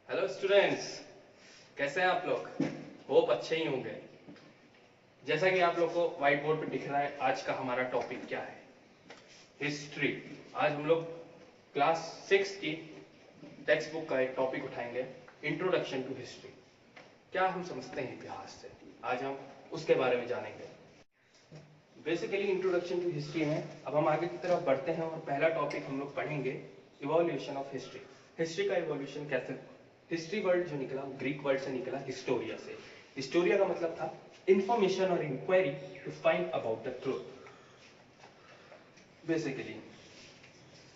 Hello students, कैसे हैं आप लोग? होप अच्छे ही होंगे। जैसा कि आप लोग को व्हाइट बोर्ड पे दिख रहा है, आज का हमारा टॉपिक क्या है? हिस्ट्री। आज हम लोग क्लास 6 की टेक्स्ट बुक का एक टॉपिक उठाएंगे, इंट्रोडक्शन टू हिस्ट्री। क्या हम समझते हैं इतिहास से, आज हम उसके बारे में जानेंगे। बेसिकली इंट्रोडक्शन टू हिस्ट्री में अब हम आगे की तरफ बढ़ते हैं और पहला टॉपिक हम लोग पढ़ेंगे इवोल्यूशन ऑफ हिस्ट्री। हिस्ट्री का इवोल्यूशन कैसे? हिस्ट्री वर्ड जो निकला ग्रीक वर्ड से निकला, हिस्टोरिया से। हिस्टोरिया का मतलब था इंफॉर्मेशन और inquiry to find about the truth. Basically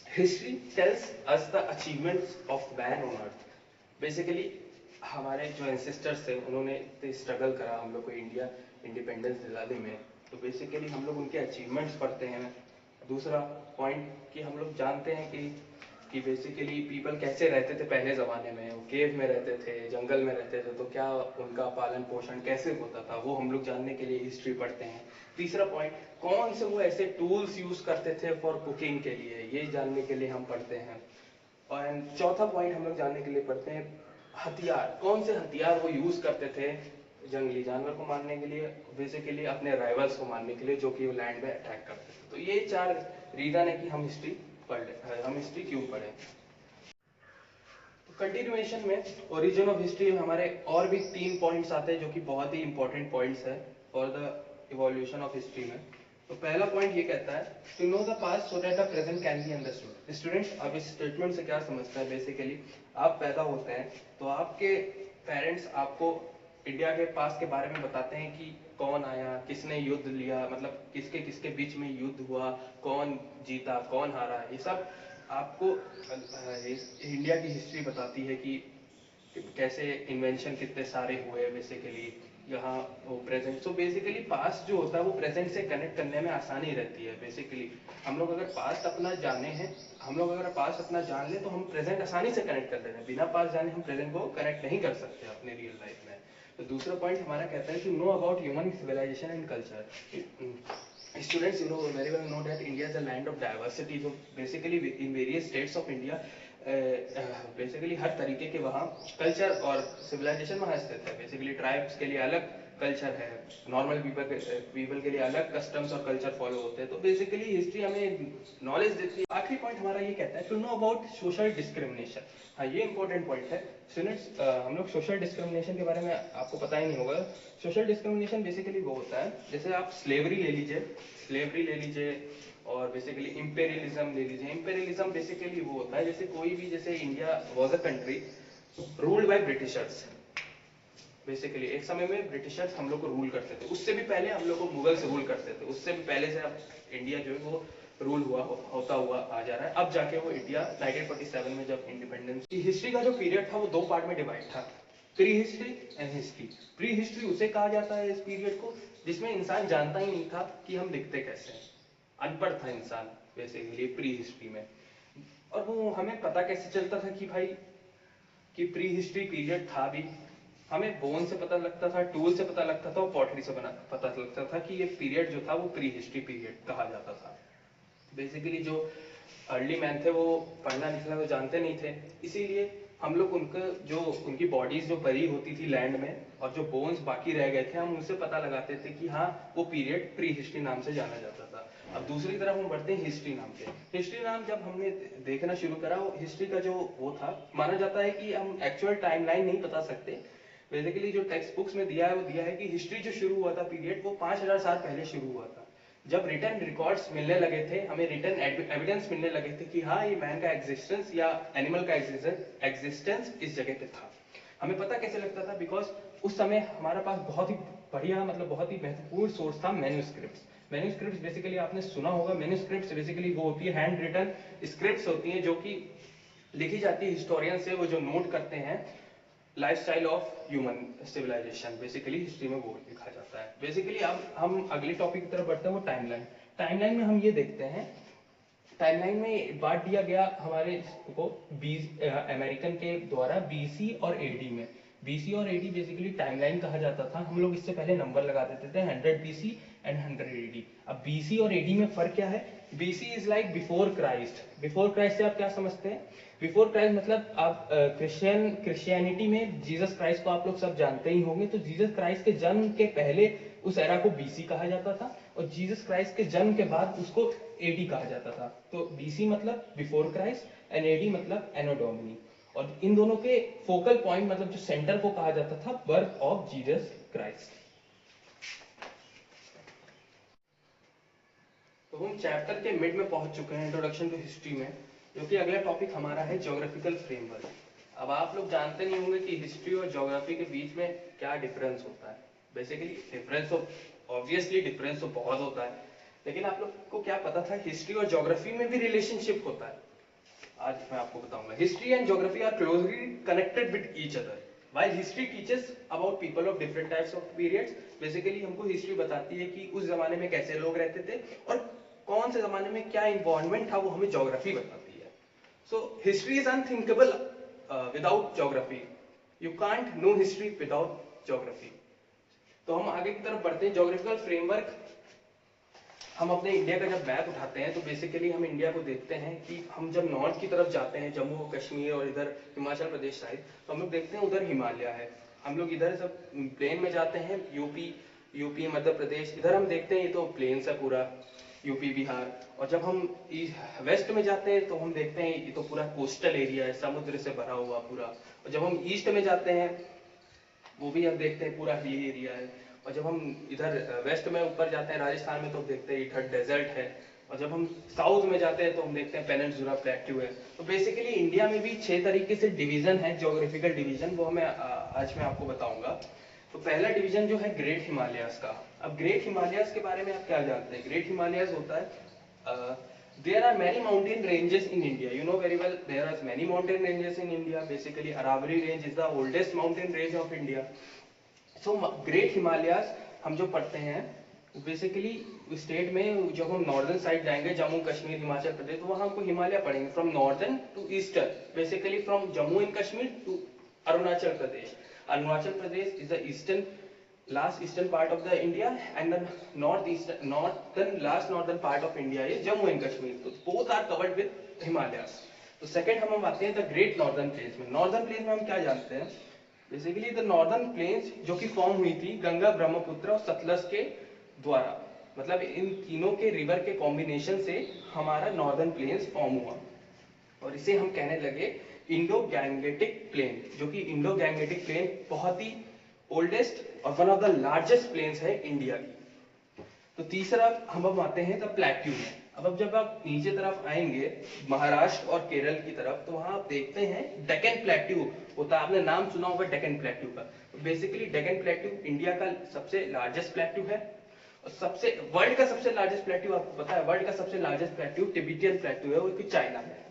history tells us the achievements of man on earth. Basically हमारे जो एंसेस्टर्स थे उन्होंने इतने स्ट्रगल करा हम लोग को इंडिया इंडिपेंडेंस दिलाने में, तो बेसिकली हम लोग उनके अचीवमेंट्स पढ़ते हैं। दूसरा पॉइंट कि हम लोग जानते हैं कि बेसिकली पीपल कैसे रहते थे पहले ज़माने में, वो केव में रहते थे, जंगल में रहते थे, तो क्या उनका पालन पोषण कैसे होता था वो हम लोग जानने के लिए हिस्ट्री पढ़ते हैं। तीसरा पॉइंट, कौन से वो ऐसे टूल्स यूज़ करते थे फॉर कुकिंग के लिए, ये जानने के लिए हम पढ़ते हैं। और चौथा पॉइंट हम लोग जानने के लिए पढ़ते हैं हथियार, कौन से हथियार वो यूज़ करते थे जंगली जानवर को मारने के लिए, बेसिकली अपने राइवल्स को मारने के लिए जो कि वो लैंड में अटैक करते थे। तो ये 4 रीज़न है कि हम हिस्ट्री हम हिस्ट्री क्यों पढ़ें। तो कंटिन्यूएशन में ओरिजिन ऑफ हिस्ट्री में हमारे और भी 3 पॉइंट्स आते हैं जो कि बहुत ही इंपॉर्टेंट पॉइंट्स है for the evolution of history में। तो पहला पॉइंट ये कहता है to know the past so that the present can be understood. Students अब इस स्टेटमेंट से क्या समझते हैं? बेसिकली आप पैदा होते हैं तो आपके पेरेंट्स आपको इंडिया के पास्ट के बारे में बताते हैं कि कौन आया, किसने युद्ध लिया, मतलब किसके किसके बीच में युद्ध हुआ, कौन जीता कौन हारा, ये सब आपको इंडिया की हिस्ट्री बताती है कि कैसे इन्वेंशन कितने सारे हुए बेसिकली यहाँ वो प्रेजेंट। सो बेसिकली पास्ट जो होता है वो प्रेजेंट से कनेक्ट करने में आसानी रहती है। बेसिकली हम लोग अगर पास्ट अपना जाने हैं, हम लोग अगर पास्ट अपना जान ले तो हम प्रेजेंट आसानी से कनेक्ट कर लेते हैं। बिना पास्ट जाने हम प्रेजेंट को कनेक्ट नहीं कर सकते अपने रियल लाइफ में। तो दूसरा पॉइंट हमारा कहता है कि know about human civilisation and culture. Students, you know very well know that India is a land of diversity. So basically in various states of India, basically हर तरीके के वहाँ कल्चर और सिविलाइजेशन वहाँ स्थित है। बेसिकली ट्राइब्स के लिए अलग कल्चर है, नॉर्मल पीपल के लिए अलग कस्टम्स और कल्चर फॉलो होते हैं। तो बेसिकली हिस्ट्री हमें नॉलेज देती है। आखिरी पॉइंट हमारा ये कहता है to know about social discrimination. हाँ, ये इंपॉर्टेंट पॉइंट है स्टूडेंट्स। हम लोग सोशल डिस्क्रिमिनेशन के बारे में आपको पता ही नहीं होगा। सोशल डिस्क्रिमिनेशन बेसिकली वो होता है, जैसे आप स्लेवरी ले लीजिए और बेसिकली इंपेरियलिज्म ले लीजिए। इंपेरियलिज्म बेसिकली वो होता है जैसे कोई भी, जैसे India was a country ruled by Britishers. Basically एक समय में ब्रिटिशर्स हम लोग को रूल करते थे, उससे भी पहले हम लोग को मुगल्स रूल करते थे, उससे भी पहले से अब इंडिया जो है वो रूल होता हुआ आ जा रहा है। अब जाके वो इंडिया 1947 में जब इंडिपेंडेंस की, हिस्ट्री का जो पीरियड था वो 2 पार्ट में डिवाइड था, pre history and history. Pre history उसे कहा जाता है इस पीरियड को जिसमें इंसान जानता ही नहीं था कि हम दिखते कैसे हैं, अनपढ़ था इंसान बेसिकली प्री हिस्ट्री में। और वो हमें पता कैसे चलता था कि भाई कि प्री हिस्ट्री पीरियड था भी, हमें बोन से पता लगता था, टूल से पता लगता था, पॉटरी से पता लगता था कि ये पीरियड जो था वो प्री हिस्ट्री पीरियड कहा जाता था। बेसिकली जो अर्ली मैन थे वो पढ़ना लिखना तो जानते नहीं थे, इसीलिए हम लोग उनका जो उनकी बॉडीज जो पड़ी होती थी लैंड में और जो बोन्स बाकी रह गए थे, हम उनसे पता लगाते थे कि हाँ वो पीरियड प्री हिस्ट्री नाम से जाना जाता था। अब दूसरी तरफ हम बढ़ते हैं हिस्ट्री नाम पे। हिस्ट्री नाम जब हमने देखना शुरू करा, वो हिस्ट्री का जो वो था, माना जाता है कि हम एक्चुअल टाइमलाइन नहीं बता सकते। बेसिकली जो टेक्स्ट बुक्स में दिया है वो दिया है कि हिस्ट्री जो शुरू हुआ था पीरियड वो 5000 साल पहले शुरू हुआ था, जब रिटर्न रिकॉर्ड्स मिलने लगे थे, हमें रिटर्न एविडेंस मिलने लगे थे कि हाँ ये मैन का एग्जिस्टेंस या एनिमल का एग्जिस्टेंस इस जगह पे था। हमें पता कैसे लगता था? बिकॉज उस समय हमारे पास बहुत ही बढ़िया, मतलब बहुत ही महत्वपूर्ण सोर्स था मैन्यूस्क्रिप्ट्स। मैन्यूस्क्रिप्ट्स बेसिकली आपने सुना होगा, मैन्यूस्क्रिप्ट्स बेसिकली वो होती है हैंड रिटन स्क्रिप्ट्स होती हैं जो कि लिखी जाती है हिस्टोरियन से, वो जो नोट करते हैं lifestyle of human civilisation, basically history में वो लिखा जाता है। बेसिकली अब हम अगले टॉपिक की तरफ बढ़ते हैं, वो टाइमलाइन। टाइमलाइन में हम ये देखते हैं, टाइमलाइन में बांट दिया गया हमारे को अमेरिकन के द्वारा बीसी और एडी में। बीसी और एडी बेसिकली टाइमलाइन कहा जाता था। हम लोग इससे पहले नंबर लगा देते थे 100 बीसी एंड 100 एडी। अब बीसी और एडी में फर्क क्या है? BC is like before Christ. Before Christ से आप क्या समझते हैं? बिफोर क्राइस्ट मतलब आप क्रिश्चियनिटी में जीसस क्राइस्ट को आप लोग सब जानते ही होंगे, तो जीसस क्राइस्ट के जन्म के पहले उस एरा को BC कहा जाता था, और जीसस क्राइस्ट के जन्म के बाद उसको AD कहा जाता था। तो BC मतलब बिफोर क्राइस्ट एंड AD मतलब एनो डोमिनी, और इन दोनों के फोकल पॉइंट मतलब जो सेंटर को कहा जाता था बर्थ ऑफ जीसस क्राइस्ट। तो हम चैप्टर के मिड में पहुंच चुके हैं, इंट्रोडक्शन टू हिस्ट्री में, जो कि अगला टॉपिक हमारा है ज्योग्राफिकल फ्रेमवर्क। अब आप लोग जानते नहीं होंगे कि हिस्ट्री और ज्योग्राफी के बीच में क्या डिफरेंस होता है। बेसिकली डिफरेंस तो ऑब्वियसली डिफरेंस तो बहुत होता है, लेकिन आप लोग को क्या पता था हिस्ट्री और ज्योग्राफी में भी रिलेशनशिप होता है? आज मैं आपको बताऊंगा। History and geography are closely connected with each other. While history teaches about people of different types of periods, basically हमको हिस्ट्री बताती है कि उस जमाने में कैसे लोग रहते थे और कौन से जमाने में क्या इन्वायरमेंट था, वो हमें ज्योग्राफी बताती है। So history is unthinkable without geography. You can't know history without geography. तो हम आगे की तरफ बढ़ते हैं। ज्योग्राफिकल फ्रेमवर्क, हम अपने इंडिया का जब मैप उठाते हैं तो बेसिकली हम इंडिया को देखते हैं कि हम जब नॉर्थ की तरफ जाते हैं, जम्मू कश्मीर और इधर हिमाचल प्रदेश साइड, तो हम लोग देखते हैं उधर हिमालय है। हम लोग इधर सब प्लेन में जाते हैं, यूपी मध्य प्रदेश, इधर हम देखते हैं ये तो प्लेन है पूरा, यूपी बिहार। और जब हम वेस्ट में जाते हैं तो हम देखते हैं ये तो पूरा कोस्टल एरिया है, समुद्र से भरा हुआ पूरा। और जब हम ईस्ट में जाते हैं वो भी हम देखते हैं पूरा हिली एरिया है। और जब हम इधर वेस्ट में ऊपर जाते हैं राजस्थान में तो देखते हैं इधर डेजर्ट है। और जब हम साउथ में जाते हैं तो हम देखते हैं पेनिनसुला प्लेट्यू है। तो बेसिकली इंडिया में भी 6 तरीके से डिवीजन है, ज्योग्राफिकल डिवीजन, वो हमें आज मैं आपको बताऊंगा। तो पहला डिवीजन जो है ग्रेट हिमालयाज का। अब ग्रेट हिमालयाज के बारे में आप क्या जानते हैं? ग्रेट हिमालयाज होता है there are many mountain ranges in India. You know very well there are many mountain ranges in India. Basically Aravalli range is the oldest mountain range of India. So Great Himalayas हम जो पढ़ते हैं basically state में, जब हम northern side जाएंगे जम्मू कश्मीर हिमाचल प्रदेश, तो वहां हमको हिमालय पढ़ेंगे from northern to eastern, basically from Jammu and Kashmir to Arunachal Pradesh. Arunachal Pradesh is the eastern last eastern part of the India, and the last northern part of India is Jammu and Kashmir. So both are covered with Himalayas. तो second हम आते हैं the great northern plains में। Northern plains में हम क्या जानते हैं? बेसिकली द नॉर्दर्न प्लेन्स जो कि फॉर्म हुई थी गंगा ब्रह्मपुत्र और सतलज के द्वारा, मतलब इन तीनों के रिवर के कॉम्बिनेशन से हमारा नॉर्दर्न प्लेन्स फॉर्म हुआ, और इसे हम कहने लगे इंडो गैंगेटिक प्लेन, जो कि इंडो गैंगेटिक प्लेन बहुत ही ओल्डेस्ट और one of the largest plains है इंडिया की। तो तीसरा हम अब आते हैं द प्लेट्यू में। अब जब आप नीचे तरफ आएंगे महाराष्ट्र और केरल की तरफ, तो वहां आप देखते हैं डेक्कन प्लेट्यू होता है। आपने नाम सुना होगा डेक्कन प्लेट्यू का। तो बेसिकली डेक्कन प्लेट्यू इंडिया का सबसे लार्जेस्ट प्लेट्यू है, और सबसे वर्ल्ड का सबसे लार्जेस्ट प्लेट्यू आपको पता है, वर्ल्ड का सबसे लार्जेस्ट प्लेट्यू टिबेटियन प्लेट्यू है, वो कि चाइना में है।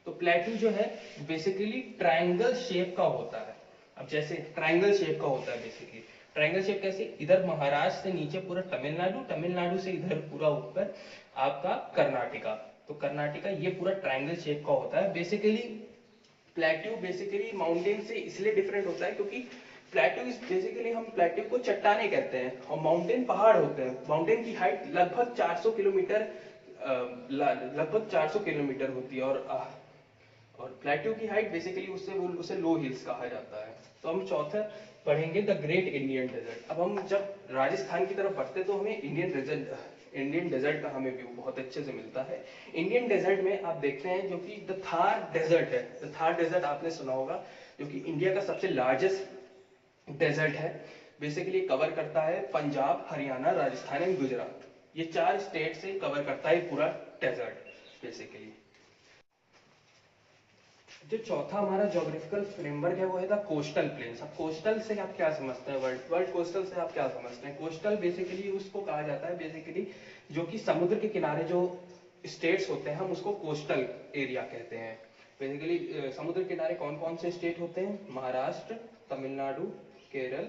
तो प्लेट्यू जो है बेसिकली ट्रायंगल शेप का होता है। अब जैसे ट्रायंगल शेप का होता है, बेसिकली ट्रायंगल शेप कैसे? इधर महाराष्ट्र से नीचे पूरा तमिलनाडु, तमिलनाडु से इधर पूरा ऊपर आपका कर्नाटका, तो कर्नाटका ये पूरा ट्रायंगल शेप का होता है। बेसिकली प्लेट्यू बेसिकली माउंटेन से इसलिए डिफरेंट होता है क्योंकि प्लेट्यू बेसिकली हम प्लेट्यू को चट्टाने कहते हैं और माउंटेन पहाड़ होते हैं। माउंटेन की हाइट लगभग 400 किलोमीटर होती है, और प्लेट्यू की हाइट बेसिकली उसे लो हिल्स कहा जाता है। तो हम चौथा पढ़ेंगे द ग्रेट इंडियन डेजर्ट। अब हम जब राजस्थान की तरफ बढ़ते तो हमें इंडियन डेजर्ट का हमें व्यू बहुत अच्छे से मिलता है। इंडियन डेजर्ट में आप देखते हैं जो कि द थार डेजर्ट है। द थार डेजर्ट आपने सुना होगा, जो कि इंडिया का सबसे लार्जेस्ट डेजर्ट है। बेसिकली कवर करता है पंजाब, हरियाणा, राजस्थान एंड गुजरात, ये 4 स्टेट से कवर करता है पूरा डेजर्ट बेसिकली। जो चौथा हमारा ज्योग्राफिकल फ्रेमवर्क है वो है द कोस्टल प्लेन्स। अब कोस्टल से आप क्या समझते हैं? वर्ल्ड कोस्टल से आप क्या समझते हैं? कोस्टल बेसिकली उसको कहा जाता है बेसिकली जो कि समुद्र के किनारे जो स्टेट्स होते हैं, हम उसको कोस्टल एरिया कहते हैं। बेसिकली समुद्र के किनारे कौन कौन से स्टेट होते हैं? महाराष्ट्र, तमिलनाडु, केरल,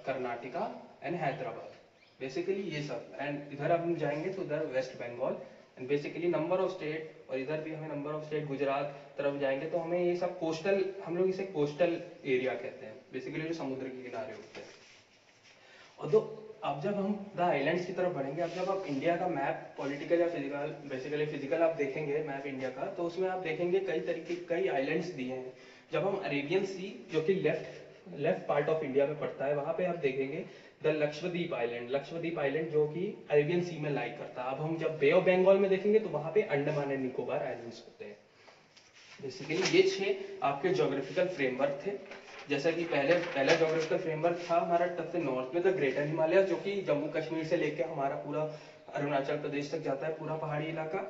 कर्नाटका एंड हैदराबाद, बेसिकली ये सब। एंड इधर हम जाएंगे तो इधर West Bengal, and basically number of state, और इधर भी हमें नंबर ऑफ स्टेट गुजरात तरफ जाएंगे तो हमें ये सब कोस्टल, हम लोग इसे कोस्टल एरिया कहते हैं, बेसिकली जो समुद्र के किनारे होते हैं। और अब जब हम द आइलैंड्स की तरफ बढ़ेंगे, अब जब आप इंडिया का मैप पॉलिटिकल या फिजिकल, बेसिकली फिजिकल आप देखेंगे मैप इंडिया का, तो उसमें आप देखेंगे कई आइलैंड्स दिए हैं। जब हम अरेबियन सी, जो कि लेफ्ट पार्ट ऑफ इंडिया में पड़ता है, वहां पे आप देखेंगे द लक्षद्वीप आइलैंड जो कि अरेबियन सी में लाई करता है। अब हम जब बे ऑफ बंगाल में देखेंगे तो वहां पे अंडमान एंड निकोबार आइलैंड्स होते हैं। बेसिकली ये 6 आपके ज्योग्राफिकल फ्रेमवर्क थे। जैसा कि पहला ज्योग्राफिकल फ्रेमवर्क था हमारा सबसे नॉर्थ में द ग्रेटर हिमालय, जो कि जम्मू कश्मीर से लेकर हमारा पूरा अरुणाचल प्रदेश तक जाता है, पूरा पहाड़ी इलाका।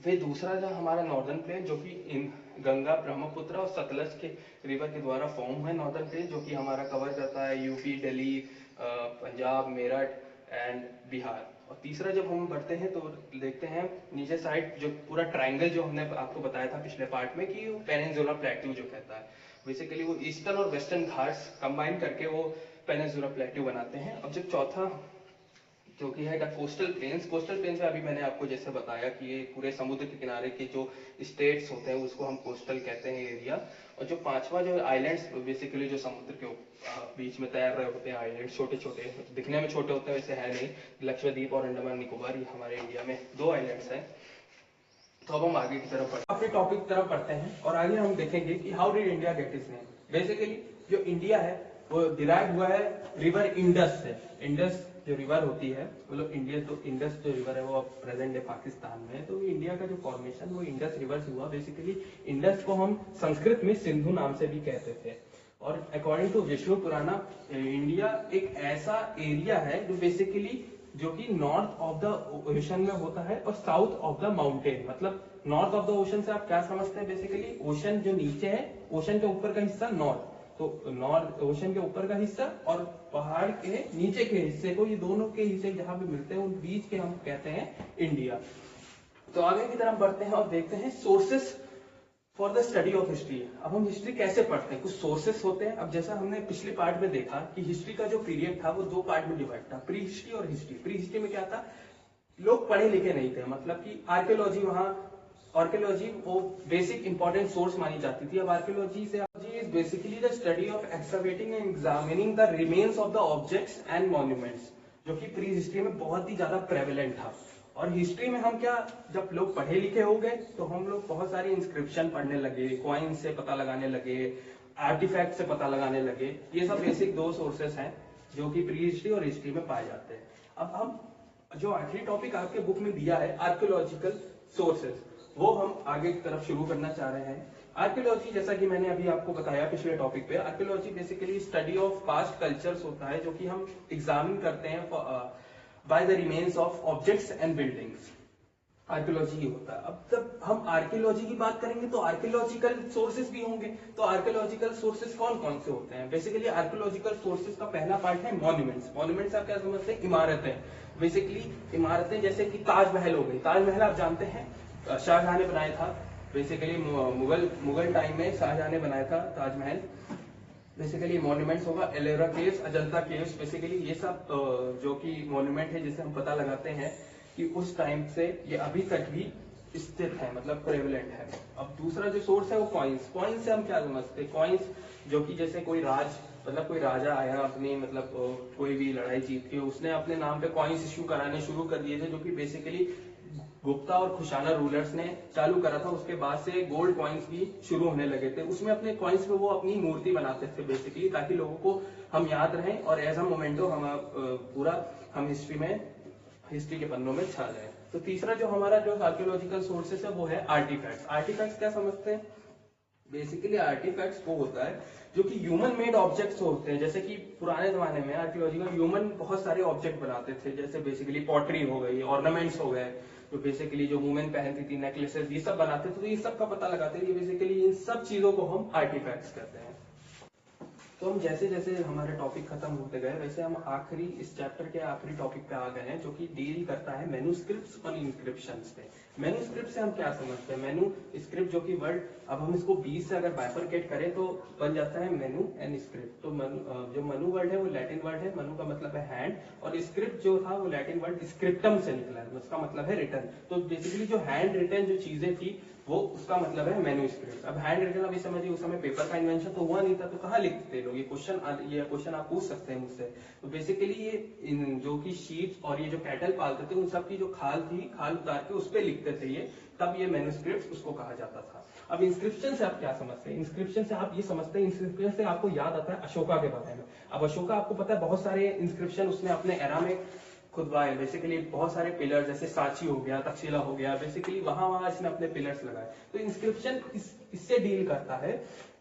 फिर दूसरा जो हमारा नॉर्दर्न प्लेन, जो कि इन गंगा, ब्रह्मपुत्र और सतलज के रिवर के द्वारा फॉर्म हुआ नॉर्दर्न प्लेन, जो कि हमारा कवर करता है यूपी, दिल्ली, पंजाब, मेरठ एंड बिहार। और तीसरा जब हम बढ़ते हैं तो देखते हैं नीचे साइड जो पूरा ट्राइंगल जो हमने आपको बताया था पिछले पार्ट में कि वो पेनिनसुला प्लेट्यू जो कहता है, बेसिकली वो ईस्टर्न और वेस्टर्न घाट्स कंबाइन करके वो पेनिनसुला प्लेट्यू बनाते हैं। अब जब चौथा जो कि है कोस्टल प्लेन्स में अभी मैंने आपको जैसे बताया कि ये पूरे समुद्र के किनारे के जो स्टेट्स होते हैं उसको हम कोस्टल कहते हैं एरिया। और जो पांचवा जो आइलैंड्स, बेसिकली जो समुद्र के बीच में तैर रहे होते हैं आइलैंड, छोटे छोटे, दिखने में छोटे होते हैं वैसे है नहीं, लक्षद्वीप और अंडमान निकोबार, ये हमारे इंडिया में 2 आइलैंड्स हैं। तो अब हम आगे की तरफ बढ़ते हैं, अपने टॉपिक की तरफ बढ़ते हैं और आगे हम देखेंगे कि how did India get its name. Basically जो इंडिया है वो डिराइव हुआ है रिवर इंडस से। इंडस जो रिवर होती है, मतलब इंडस जो रिवर है वो अब प्रेजेंट डे पाकिस्तान में है, तो इंडिया का जो फॉर्मेशन वो इंडस रिवर से हुआ। बेसिकली इंडस को हम संस्कृत में सिंधु नाम से भी कहते थे। और अकॉर्डिंग टू विष्णु पुराना, इंडिया एक ऐसा एरिया है जो बेसिकली जो कि नॉर्थ ऑफ द ओशन में होता है और साउथ ऑफ द माउंटेन। मतलब नॉर्थ ऑफ द ओशन से आप क्या समझते हैं, बेसिकली ओशन जो नीचे है, ओशन के ऊपर का हिस्सा नॉर्थ, तो नॉर्थ ओशन के ऊपर का हिस्सा और पहाड़ के नीचे के हिस्से को, ये दोनों के हिस्से जहां भी मिलते हैं उन बीच के हम कहते हैं इंडिया। तो आगे की तरफ बढ़ते हैं और देखते हैं sources for the study of history. अब हम हिस्ट्री कैसे पढ़ते हैं, कुछ सोर्सेस होते हैं। अब जैसा हमने पिछले पार्ट में देखा कि हिस्ट्री का जो पीरियड था वो 2 पार्ट में डिवाइड था, प्री हिस्ट्री और हिस्ट्री। प्री हिस्ट्री में क्या था, लोग पढ़े लिखे नहीं थे, मतलब कि आर्कियोलॉजी वो बेसिक इंपॉर्टेंट सोर्स मानी जाती थी। अब archaeology is basically the study of excavating and examining the remains of the objects and monuments, जो कि प्री हिस्ट्री में बहुत ही ज्यादा प्रेवलेंट था। और हिस्ट्री में हम क्या, जब लोग पढ़े लिखे हो गए तो हम लोग बहुत सारी इंस्क्रिप्शन पढ़ने लगे, कॉइन से पता लगाने लगे, आर्टिफैक्ट से पता लगाने लगे। ये सब बेसिक 2 सोर्सेस हैं जो कि प्री हिस्ट्री और हिस्ट्री में पाए जाते हैं। अब हम जो आखिरी टॉपिक आपके बुक में दिया है आर्कियोलॉजिकल सोर्सेस, वो हम आगे की तरफ शुरू करना चाह रहे हैं। आर्कियोलॉजी, जैसा कि मैंने अभी आपको बताया पिछले टॉपिक पे, archaeology basically study of past cultures होता है, जो कि हम एग्जामिन करते हैं by the remains of objects and buildings. Archaeology ही होता है। अब जब हम आर्कियोलॉजी की बात करेंगे तो आर्कियोलॉजिकल सोर्सेस भी होंगे। तो आर्कियोलॉजिकल सोर्सेस कौन कौन से होते हैं, बेसिकली आर्कियोलॉजिकल सोर्सेस का पहला पार्ट है मॉन्यूमेंट्स। मॉन्यूमेंट्स आप क्या समझते हैं, इमारतें। बेसिकली इमारतें जैसे कि ताजमहल हो गई। ताजमहल आप जानते हैं शाहजहां ने बनाया था, बेसिकली मुगल टाइम में शाहजहां ने बनाया था ताजमहल। बेसिकली मॉन्यूमेंट्स होगा Ellora caves, Ajanta caves, basically ये सब जो कि मॉन्यूमेंट है जिससे हम पता लगाते हैं कि उस टाइम से ये अभी तक भी स्थित है, मतलब प्रेवलेंट है। अब दूसरा जो सोर्स है वो कॉइन्स। कॉइन्स से हम क्या समझते हैं, कॉइन्स जो कि जैसे कोई राजा आया अपनी, मतलब कोई भी लड़ाई जीत के उसने अपने नाम पे कॉइन्स इश्यू कराने शुरू कर दिए थे, जो कि बेसिकली गुप्ता और खुशाना रूलर्स ने चालू करा था। उसके बाद से गोल्ड कॉइन्स भी शुरू होने लगे थे। उसमें अपने कॉइन्स पे वो अपनी मूर्ति बनाते थे बेसिकली, ताकि लोगों को हम याद रहें और एज अ मोमेंटो हम पूरा हम हिस्ट्री के पन्नों में छा जाए। तो तीसरा जो हमारा जो आर्कियोलॉजिकल सोर्सेस है वो है आर्टिफैक्ट्स। आर्टिफैक्ट्स क्या समझते हैं, बेसिकली आर्टिफैक्ट्स वो होता है जो कि ह्यूमन मेड ऑब्जेक्ट्स होते हैं। जैसे कि पुराने जमाने में आर्कियोलॉजी में ह्यूमन बहुत सारे ऑब्जेक्ट बनाते थे, जैसे बेसिकली पॉटरी हो गई, ऑर्नामेंट्स हो गए, जो बेसिकली जो वुमेन पहनती थी, नेकलेसेस, ये सब बनाते थे। तो ये सब का पता लगाते थे, बेसिकली इन सब चीजों को हम आर्टिफैक्ट्स कहते हैं। तो हम जैसे जैसे हमारे टॉपिक खत्म होते गए वैसे हम आखिरी इस चैप्टर के आखिरी टॉपिक पे आ गए हैं, जो कि डील करता है मैन्युस्क्रिप्ट्स और इंस्क्रिप्शंस पे। मैन्युस्क्रिप्ट से हम क्या समझते हैं, मैन्युस्क्रिप्ट जो कि वर्ड, अब हम इसको 20 से अगर बाइफरकेट करें तो बन जाता है मेनू एंड स्क्रिप्ट। तो जो मनु वर्ड है वो लैटिन वर्ड है, मनु का मतलब है हैंड, और स्क्रिप्ट जो था वो लैटिन वर्ड स्क्रिप्टम से निकला है, उसका मतलब है रिटर्न। तो बेसिकली जो हैंड रिटर्न जो चीजें थी वो उसका मतलब है मैन्युस्क्रिप्ट। अब हैंड रिटन अभी समझिए, उस समय पेपर का इन्वेंशन तो हुआ नहीं था, तो कहाँ लिखते लोग? ये क्वेश्चन आप पूछ सकते हैं मुझसे। तो बेसिकली ये जो कि शीट्स और ये जो कैटल पालते थे उन सब की जो खाल थी, खाल उतार के उस पर लिखते थे ये, तब ये मैन्युस्क्रिप्ट उसको कहा जाता था। अब इंस्क्रिप्शन से आप क्या समझते हैं? इंस्क्रिप्शन से आप ये समझते हैं, इंस्क्रिप्शन से आपको याद आता है अशोका के बारे में। अब अशोका आपको पता है बहुत सारे इंस्क्रिप्शन उसने अपने एरा में खुदवाए, बेसिकली बहुत सारे पिलर, जैसे सांची हो गया, तक्षशिला हो गया, बेसिकली वहां वहां इसने अपने पिलर्स लगाए। तो इंस्क्रिप्शन इससे डील करता है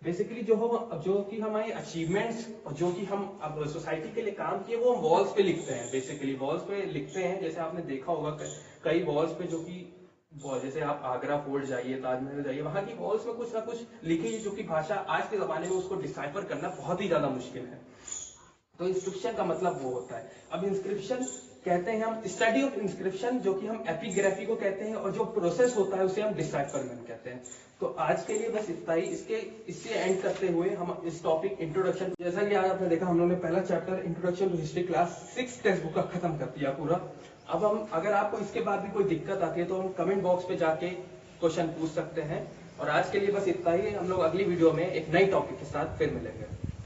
बेसिकली जो कि हमारे अचीवमेंट्स और जो कि हम अब सोसाइटी के लिए काम किए वो हम वॉल्स पे लिखते हैं। बेसिकली वॉल्स पे लिखते हैं, जैसे आपने देखा होगा कई वॉल्स पे, जो कि जैसे आप आगरा फोर्ट जाइए, ताजमहल जाइए, वहां की वॉल्स में कुछ ना कुछ लिखी है, जो कि भाषा आज के जमाने में उसको डिसाइफर करना बहुत ही ज्यादा मुश्किल है। तो इंस्क्रिप्शन का मतलब वो होता है। अब इंस्क्रिप्शन कहते हैं हम स्टडी ऑफ इंस्क्रिप्शन, जो कि हम एपिग्राफी को कहते हैं, और जो प्रोसेस होता है उसे हम डिसाइफरमेंट कहते हैं। तो आज के लिए बस इतना ही। इससे एंड करते हुए हम इस टॉपिक इंट्रोडक्शन, जैसा कि आज आपने देखा हम लोगों ने पहला chapter introduction to history class 6 textbook का खत्म कर दिया पूरा। अब हम, अगर आपको इसके बाद भी कोई दिक्कत आती है तो हम कमेंट बॉक्स पे जाके क्वेश्चन पूछ सकते हैं। और आज के लिए बस इतना ही। हम लोग अगली वीडियो में एक नई टॉपिक के साथ फिर मिलेंगे।